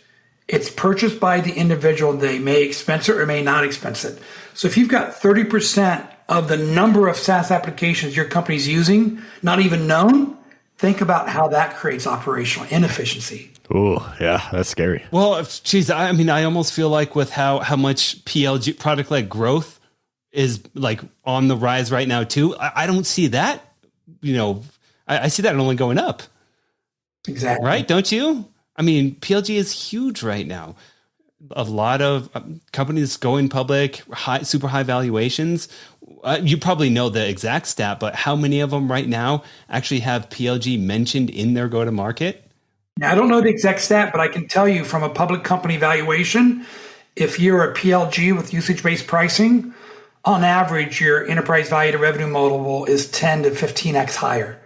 It's purchased by the individual. They may expense it or may not expense it. So if you've got 30% of the number of SaaS applications your company's using not even known, think about how that creates operational inefficiency. Oh, yeah, that's scary. Well, geez, I almost feel like with how much PLG product-led growth is like on the rise right now too. I don't see that. I see that only going up. Exactly. Right? Don't you? I mean, PLG is huge right now. A lot of companies going public, super high valuations. You probably know the exact stat, but how many of them right now actually have PLG mentioned in their go-to-market? Now, I don't know the exact stat, but I can tell you from a public company valuation, if you're a PLG with usage-based pricing, on average, your enterprise value to revenue multiple is 10 to 15x higher.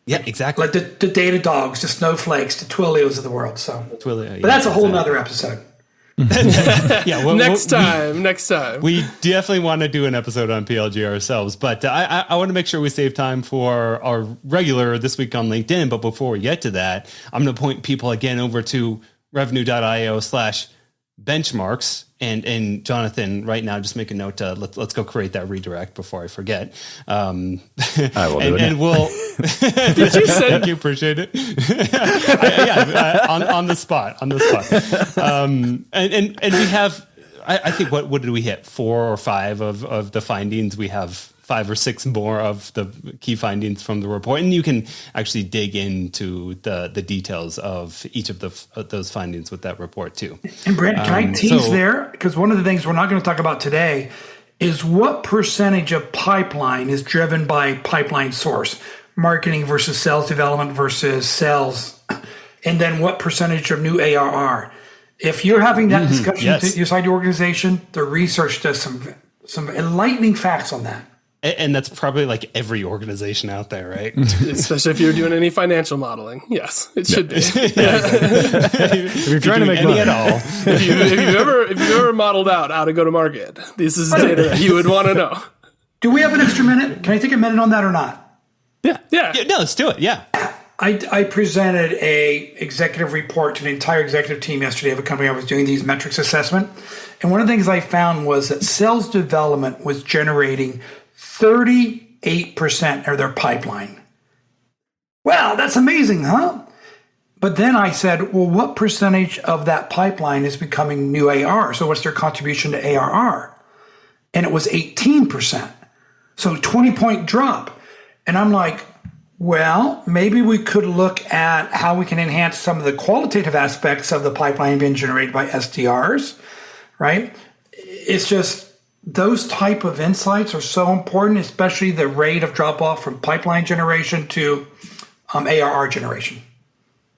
Yeah, exactly. Like the data dogs, the snowflakes, the Twilios of the world. So, Twilio, but that's a whole nother episode. Yeah, next time. We definitely want to do an episode on PLG ourselves, but I want to make sure we save time for our regular This Week on LinkedIn. But before we get to that, I'm going to point people again over to revenue.io/benchmarks. And Jonathan, right now, just make a note. Let's go create that redirect before I forget. I will do it. And we'll. Did you say? Thank you, appreciate it. On the spot. And we have. I think what did we hit? 4 or 5 of the findings. We have 5 or 6 more of the key findings from the report, and you can actually dig into the details of each of those findings with that report too. And Brent, can I tease there? Because one of the things we're not going to talk about today is what percentage of pipeline is driven by pipeline source, marketing versus sales development versus sales, and then what percentage of new ARR. If you're having that discussion inside your organization, the research does some enlightening facts on that. And that's probably like every organization out there, right? Especially if you're doing any financial modeling. Yes, it should be. If you're trying to make money at all. If you've ever modeled out how to go to market, this is data that you would want to know. Do we have an extra minute? Can I take a minute on that or not? Yeah. No, let's do it. Yeah. I presented a executive report to the entire executive team yesterday of a company I was doing these metrics assessment. And one of the things I found was that sales development was generating 38% of their pipeline. Wow, that's amazing, huh? But then I said, well, what percentage of that pipeline is becoming new ARR? So what's their contribution to ARR? And it was 18%. So 20-point drop. And I'm like, well, maybe we could look at how we can enhance some of the qualitative aspects of the pipeline being generated by SDRs, right? It's just those type of insights are so important, especially the rate of drop off from pipeline generation to ARR generation.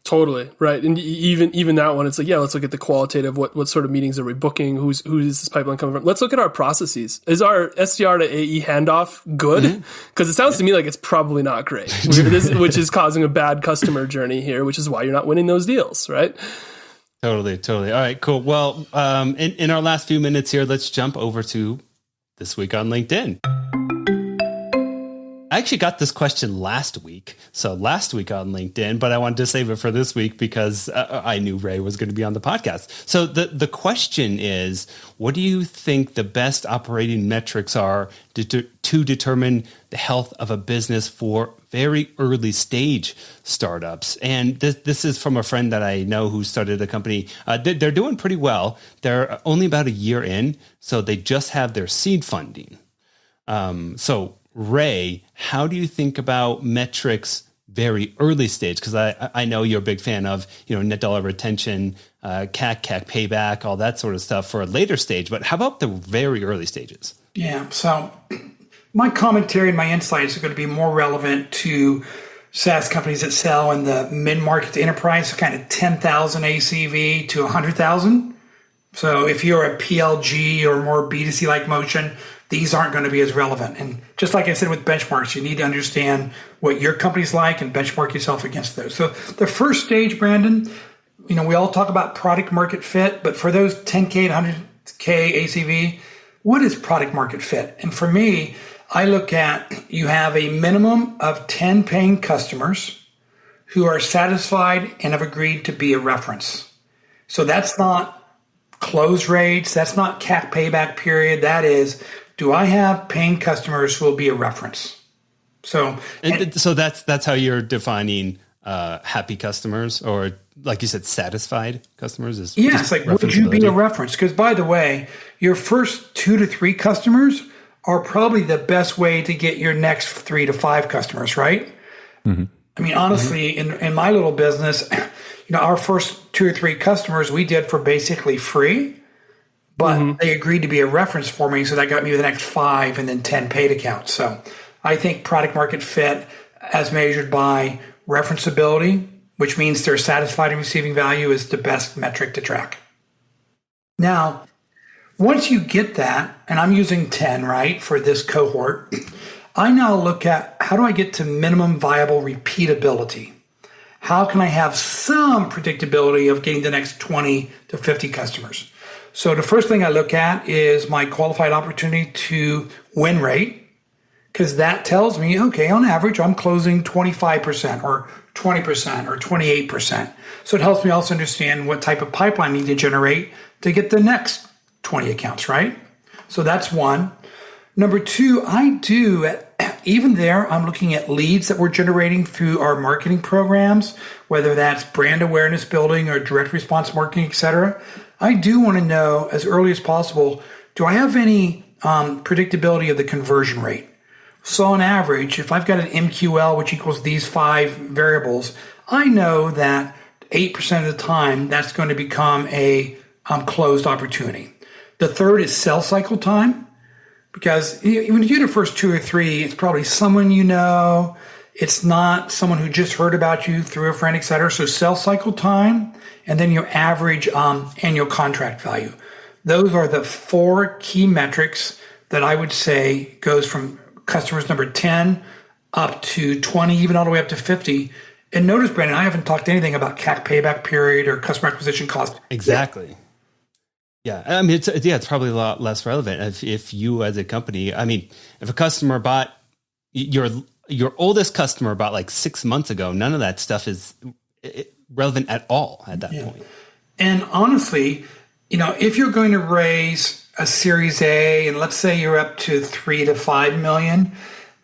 Totally right, and even that one, it's like, yeah, let's look at the qualitative. What sort of meetings are we booking? Who is this pipeline coming from? Let's look at our processes. Is our SDR to AE handoff good? Because it sounds to me like it's probably not great, which is causing a bad customer journey here, which is why you're not winning those deals, right? Totally. All right, cool. Well, in our last few minutes here, let's jump over to This Week on LinkedIn. I actually got this question last week. So last week on LinkedIn, but I wanted to save it for this week because I knew Ray was going to be on the podcast. So the question is, what do you think the best operating metrics are to determine the health of a business for very early stage startups? And this is from a friend that I know who started a company. They're doing pretty well. They're only about a year in, so they just have their seed funding. So Ray, how do you think about metrics very early stage? Because I know you're a big fan of net dollar retention, CAC payback, all that sort of stuff for a later stage. But how about the very early stages? Yeah. So my commentary and my insights are going to be more relevant to SaaS companies that sell in the mid-market to enterprise, so kind of 10,000 ACV to 100,000. So if you're a PLG or more B2C like motion, these aren't going to be as relevant. And just like I said with benchmarks, you need to understand what your company's like and benchmark yourself against those. So the first stage, Brandon, we all talk about product market fit, but for those 10K to 100K ACV, what is product market fit? And for me, I look at you have a minimum of 10 paying customers who are satisfied and have agreed to be a reference. So that's not close rates. That's not CAC payback period. That is, do I have paying customers who will be a reference? So that's how you're defining happy customers, or like you said, satisfied customers. Yes, like would you be a reference? Because by the way, your first 2 to 3 customers are probably the best way to get your next 3 to 5 customers, right? Mm-hmm. I mean, honestly, in my little business, our first 2 or 3 customers we did for basically free, but they agreed to be a reference for me. So that got me the next 5 and then 10 paid accounts. So I think product market fit as measured by referenceability, which means they're satisfied in receiving value, is the best metric to track. Now, once you get that, and I'm using 10, right, for this cohort, I now look at how do I get to minimum viable repeatability? How can I have some predictability of getting the next 20 to 50 customers? So the first thing I look at is my qualified opportunity to win rate, because that tells me, okay, on average, I'm closing 25% or 20% or 28%. So it helps me also understand what type of pipeline I need to generate to get the next 20 accounts, right? So that's one. Number two, even there, I'm looking at leads that we're generating through our marketing programs, whether that's brand awareness building or direct response marketing, et cetera. I do want to know as early as possible, do I have any predictability of the conversion rate? So on average, if I've got an MQL, which equals these 5 variables, I know that 8% of the time that's going to become a closed opportunity. The third is sales cycle time, because when you do the first 2 or 3, it's probably someone you know. It's not someone who just heard about you through a friend, et cetera. So sales cycle time, and then your average annual contract value. Those are the 4 key metrics that I would say goes from customers number 10 up to 20, even all the way up to 50. And notice, Brandon, I haven't talked anything about CAC payback period or customer acquisition cost. Exactly. Yeah. I mean, it's probably a lot less relevant if you as a company, I mean, if a customer bought your oldest customer bought like 6 months ago, none of that stuff is relevant at all at that point. And honestly, if you're going to raise a Series A, and let's say you're up to 3 to 5 million,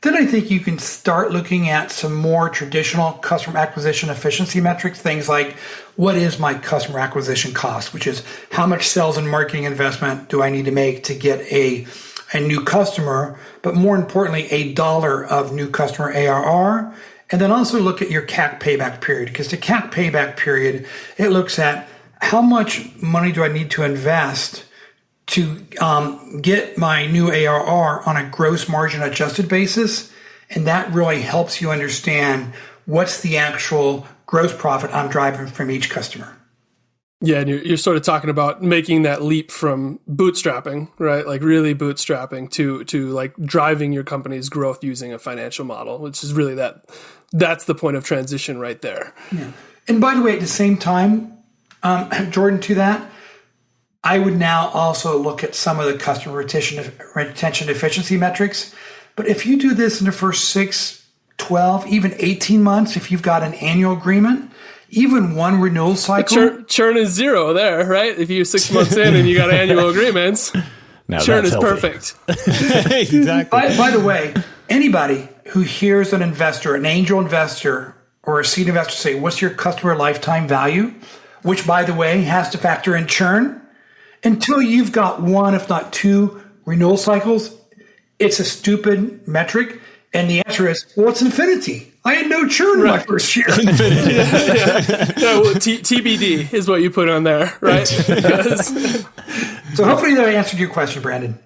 then I think you can start looking at some more traditional customer acquisition efficiency metrics, things like what is my customer acquisition cost, which is how much sales and marketing investment do I need to make to get a new customer, but more importantly, $1 of new customer ARR. And then also look at your CAC payback period, because the CAC payback period, it looks at how much money do I need to invest to get my new ARR on a gross margin adjusted basis. And that really helps you understand what's the actual gross profit I'm driving from each customer. Yeah, and you're sort of talking about making that leap from bootstrapping, right? Like really bootstrapping to like driving your company's growth using a financial model, which is really that's the point of transition right there. Yeah. And by the way, at the same time, Jordan, to that, I would now also look at some of the customer retention efficiency metrics. But if you do this in the first 6, 12, even 18 months, if you've got an annual agreement, even one renewal cycle. Churn is 0 there, right? If you're 6 months in and you got annual agreements, churn is perfect. Exactly. By the way, anybody who hears an investor, an angel investor, or a seed investor say, what's your customer lifetime value? Which, by the way, has to factor in churn. Until you've got 1, if not 2 renewal cycles, it's a stupid metric. And the answer is, well, it's infinity. I had no churn in my first year. Infinity. Well, TBD is what you put on there, right? So hopefully that answered your question, Brandon.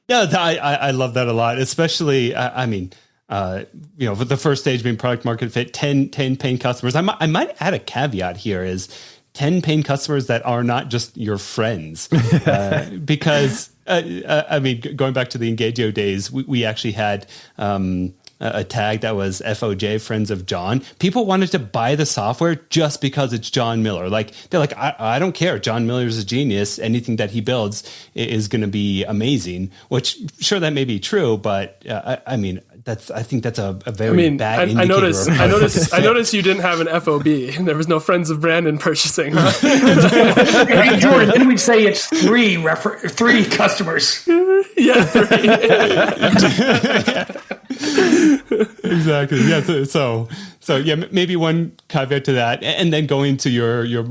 Yeah, I love that a lot, especially, with the first stage being product market fit, 10 paying customers. I might add a caveat here is 10 paying customers that are not just your friends, because going back to the Engagio days, we actually had a tag that was FOJ, Friends of John. People wanted to buy the software just because it's John Miller. Like they're like, I don't care. John Miller's a genius. Anything that he builds is going to be amazing. Which sure that may be true, but I think that's a very bad indicator. I noticed you didn't have an FOB. There was no Friends of Brandon purchasing. Huh? Hey, Jordan, then we'd say it's 3 customers. Yeah, 3. Exactly. Yeah. So yeah, maybe one caveat to that, and then going to your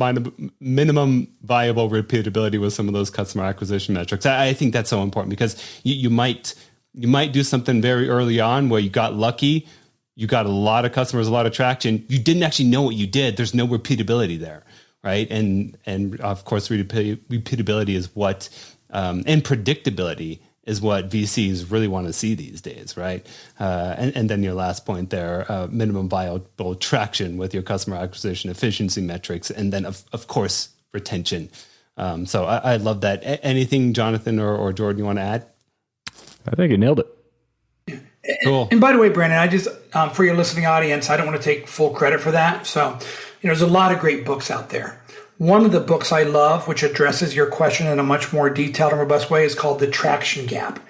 minimum viable repeatability with some of those customer acquisition metrics. I think that's so important because you might do something very early on where you got lucky, you got a lot of customers, a lot of traction. You didn't actually know what you did. There's no repeatability there, right? And of course, repeatability is what, and predictability is what VCs really want to see these days, right? And then your last point there, minimum viable traction with your customer acquisition efficiency metrics, and then of course retention. So I love that. Anything, Jonathan or Jordan, you want to add? I think you nailed it. Cool. And by the way, Brandon, I just, for your listening audience, I don't want to take full credit for that. So, there's a lot of great books out there. One of the books I love, which addresses your question in a much more detailed and robust way, is called The Traction Gap.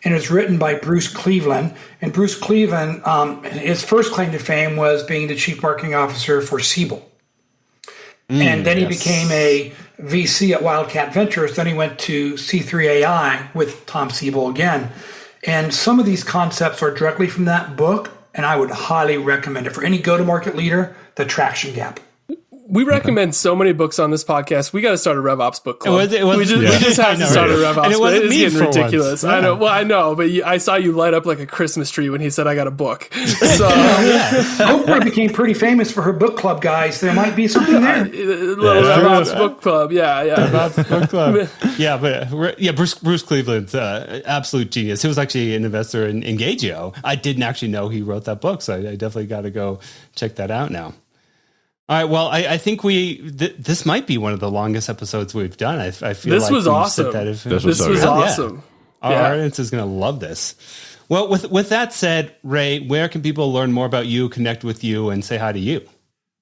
And it was written by Bruce Cleveland. And Bruce Cleveland, his first claim to fame was being the chief marketing officer for Siebel. And then he became a VC at Wildcat Ventures. Then he went to C3AI with Tom Siebel again. And some of these concepts are directly from that book, and I would highly recommend it for any go-to-market leader, The Traction Gap. We recommend so many books on this podcast. We got to start a RevOps book club. We just have to start a RevOps. And it wasn't it's me getting for ridiculous. Once. Yeah. I know. Well, I know, but I saw you light up like a Christmas tree when he said, "I got a book." So Oprah became pretty famous for her book club, guys. There might be something there. Little RevOps book club. Yeah. RevOps book club. Bruce Cleveland's absolute genius. He was actually an investor in Engagio. I didn't actually know he wrote that book, so I definitely got to go check that out now. All right. Well, I think this might be one of the longest episodes we've done. I feel this like was awesome. This was awesome. Our audience is going to love this. Well, with that said, Ray, where can people learn more about you, connect with you, and say hi to you?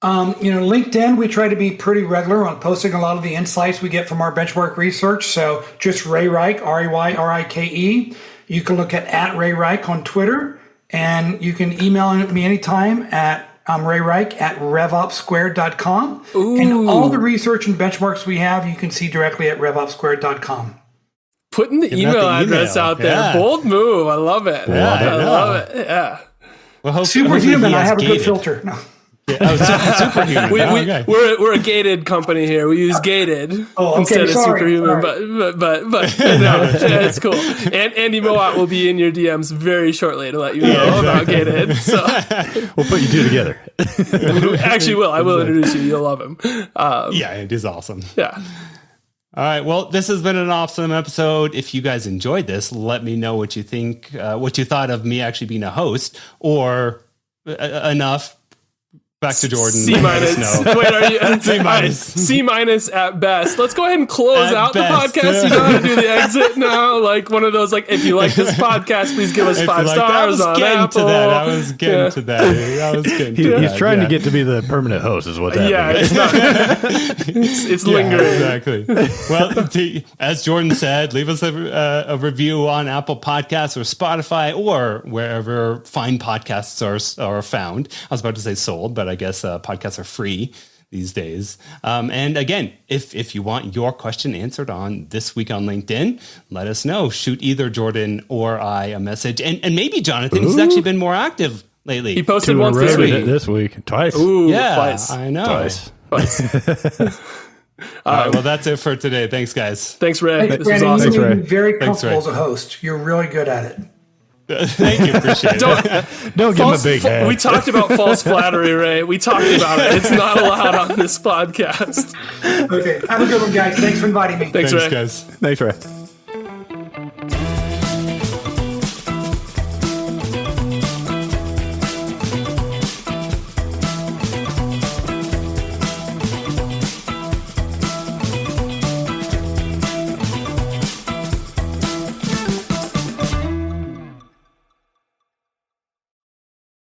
LinkedIn, we try to be pretty regular on posting a lot of the insights we get from our benchmark research. So just Ray Rike, RayRike. You can look at Ray Rike on Twitter, and you can email me anytime at Ray Rike at RevOps².com. And all the research and benchmarks we have, you can see directly at RevOps².com. Putting the email address out there. Yeah. Bold move. I love it. I love it. Yeah. Well, Superhuman. I have a good filter. No. Superhuman. We're a gated company here. We use gated instead of superhuman, but no, it's cool. And Andy Moat will be in your DMs very shortly to let you know about gated. So We'll put you two together. actually, I will introduce you. You'll love him. It is awesome. Yeah. All right. Well, this has been an awesome episode. If you guys enjoyed this, let me know what you think, what you thought of me actually being a host, or enough. Back to Jordan. C-. Wait, are you C-? C- at best. Let's go ahead and close out best. the podcast. You know how to do the exit now? Like one of those, like, if you like this podcast, please give us 5 stars on Apple. I was getting to that. He's trying to get to be the permanent host is what's happening. Yeah, it's not. it's lingering. Exactly. Well, as Jordan said, leave us a review on Apple Podcasts or Spotify or wherever fine podcasts are found. I was about to say sold, but I guess podcasts are free these days. And again, if you want your question answered on This Week on LinkedIn, let us know. Shoot either Jordan or I a message. And maybe Jonathan, he's actually been more active lately. He posted once this week. This week. Twice. Ooh, yeah, twice. I know. Twice. All right, well, that's it for today. Thanks, guys. Thanks, Ray. Hey, This was Brandon, awesome. you're very Thanks, comfortable Ray. as a host. You're really good at it. Thank you. Appreciate it. Don't give him a big head. We talked about false flattery, Ray. We talked about it. It's not allowed on this podcast. Okay. Have a good one, guys. Thanks for inviting me. Thanks, Ray. Guys. Thanks, Ray.